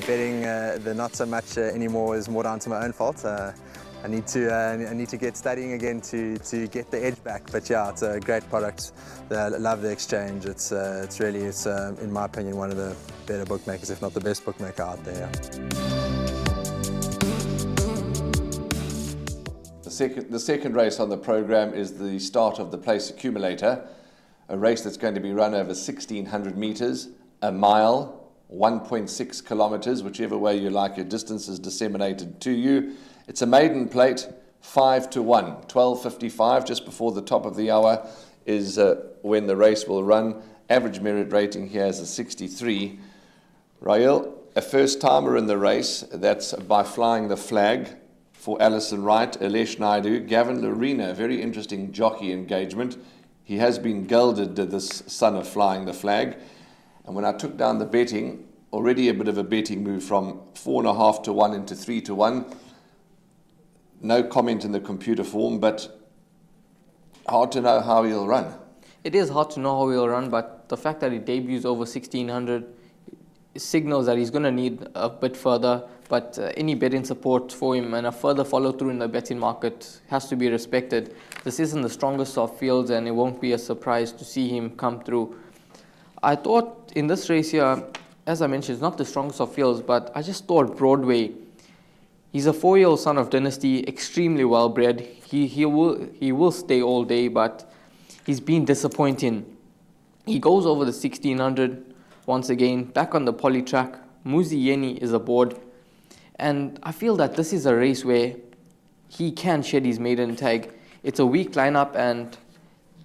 betting, the not so much anymore is more down to my own fault. I need to get studying again to get the edge back. But yeah, it's a great product. I love the exchange. It's really, in my opinion, one of the better bookmakers, if not the best bookmaker out there. The second race on the program is the start of the Place Accumulator, a race that's going to be run over 1,600 meters, a mile, 1.6 kilometers, whichever way you like your distances disseminated to you. It's a maiden plate, 5 to 1, 12:55, just before the top of the hour is when the race will run. Average merit rating here is a 63. Rael, a first timer in the race, that's by flying the flag for Alison Wright, Alesh Naidu, Gavin Lorena, very interesting jockey engagement. He has been gelded, this son of flying the flag. And when I took down the betting, already a bit of a betting move from 4.5 to 1 into 3 to 1. No comment in the computer form, but hard to know how he'll run. It is hard to know how he'll run, but the fact that he debuts over 1,600 signals that he's going to need a bit further. But any betting support for him and a further follow-through in the betting market has to be respected. This isn't the strongest of fields, and it won't be a surprise to see him come through. I thought in this race here, as I mentioned, it's not the strongest of fields, but I just thought Broadway. He's a 4-year-old son of Dynasty, extremely well bred. He will stay all day, but he's been disappointing. He goes over the 1,600 once again, back on the poly track. Muzi Yeni is aboard. And I feel that this is a race where he can shed his maiden tag. It's a weak lineup, and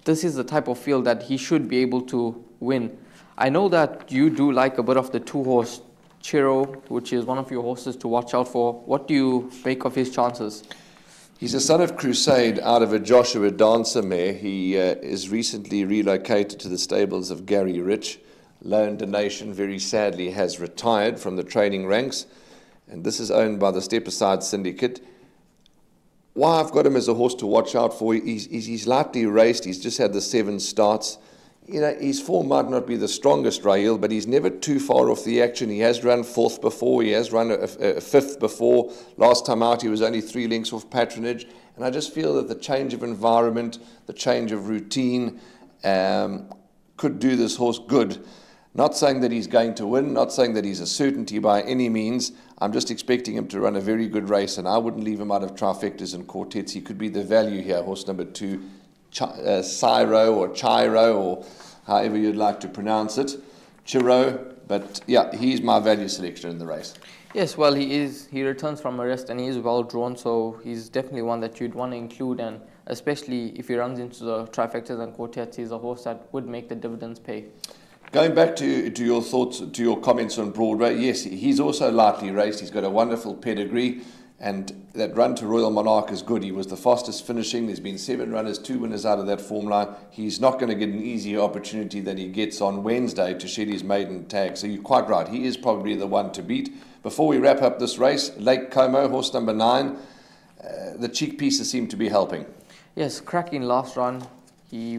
this is the type of field that he should be able to win. I know that you do like a bit of the 2-horse Chiro, which is one of your horses to watch out for. What do you make of his chances? He's a son of Crusade out of a Joshua Dancer mare. He is recently relocated to the stables of Gary Rich. Lone Donation, very sadly, has retired from the training ranks, and this is owned by the Step Aside Syndicate. Why I've got him as a horse to watch out for, he's lightly raced. He's just had the 7 starts. You know, his form might not be the strongest, Rael, but he's never too far off the action. He has run 4th before. He has run a 5th before. Last time out, he was only 3 lengths off Patronage. And I just feel that the change of environment, the change of routine, could do this horse good. Not saying that he's going to win, not saying that he's a certainty by any means. I'm just expecting him to run a very good race, and I wouldn't leave him out of trifectas and quartets. He could be the value here, horse number 2, Chiro or Chiro, or however you'd like to pronounce it, Chiro. But yeah, he's my value selection in the race. Yes, well, he is. He returns from a rest and he is well drawn, so he's definitely one that you'd want to include, and especially if he runs into the trifectas and quartets, he's a horse that would make the dividends pay. Going back to your thoughts, to your comments on Broadway, yes, he's also lightly raced. He's got a wonderful pedigree, and that run to Royal Monarch is good. He was the fastest finishing. There's been 7 runners, 2 winners out of that form line. He's not going to get an easier opportunity than he gets on Wednesday to shed his maiden tag. So you're quite right. He is probably the one to beat. Before we wrap up this race, Lake Como, horse number 9, the cheek pieces seem to be helping. Yes, cracking last run. He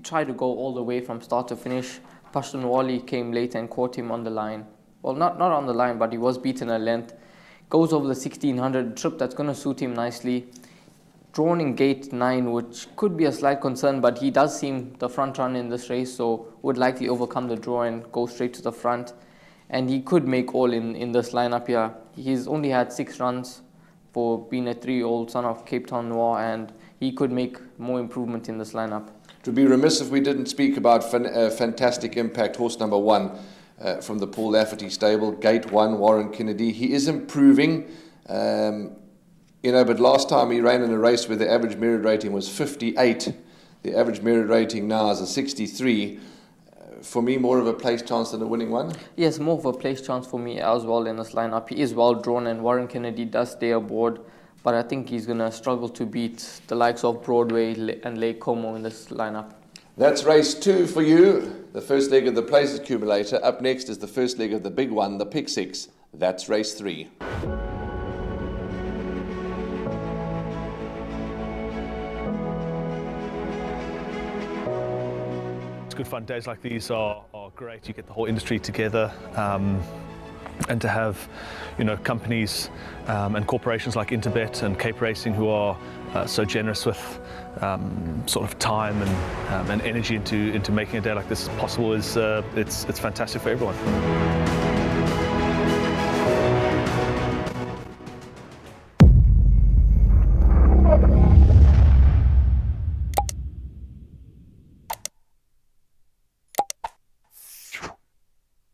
tried to go all the way from start to finish. Pashtun Wali came late and caught him on the line. Well, not on the line, but he was beaten a length. Goes over the 1,600, trip that's going to suit him nicely. Drawn in gate 9, which could be a slight concern, but he does seem the front runner in this race, so would likely overcome the draw and go straight to the front. And he could make all in this lineup here. He's only had 6 runs for being a 3-year-old son of Cape Town Noir, and he could make more improvement in this lineup. It would be remiss if we didn't speak about Fantastic Impact, horse number 1 from the Paul Lafferty stable, gate 1, Warren Kennedy. He is improving, but last time he ran in a race where the average merit rating was 58. The average merit rating now is a 63. For me, more of a place chance than a winning one? Yes, more of a place chance for me as well in this lineup. He is well drawn, and Warren Kennedy does stay aboard, but I think he's going to struggle to beat the likes of Broadway and Lake Como in this lineup. That's race 2 for you, the first leg of the Place Accumulator. Up next is the first leg of the big one, the Pick 6. That's race 3. It's good fun. Days like these are great. You get the whole industry together. and to have, you know, companies and corporations like Interbet and Cape Racing who are so generous with sort of time and energy into making a day like this possible is it's fantastic for everyone.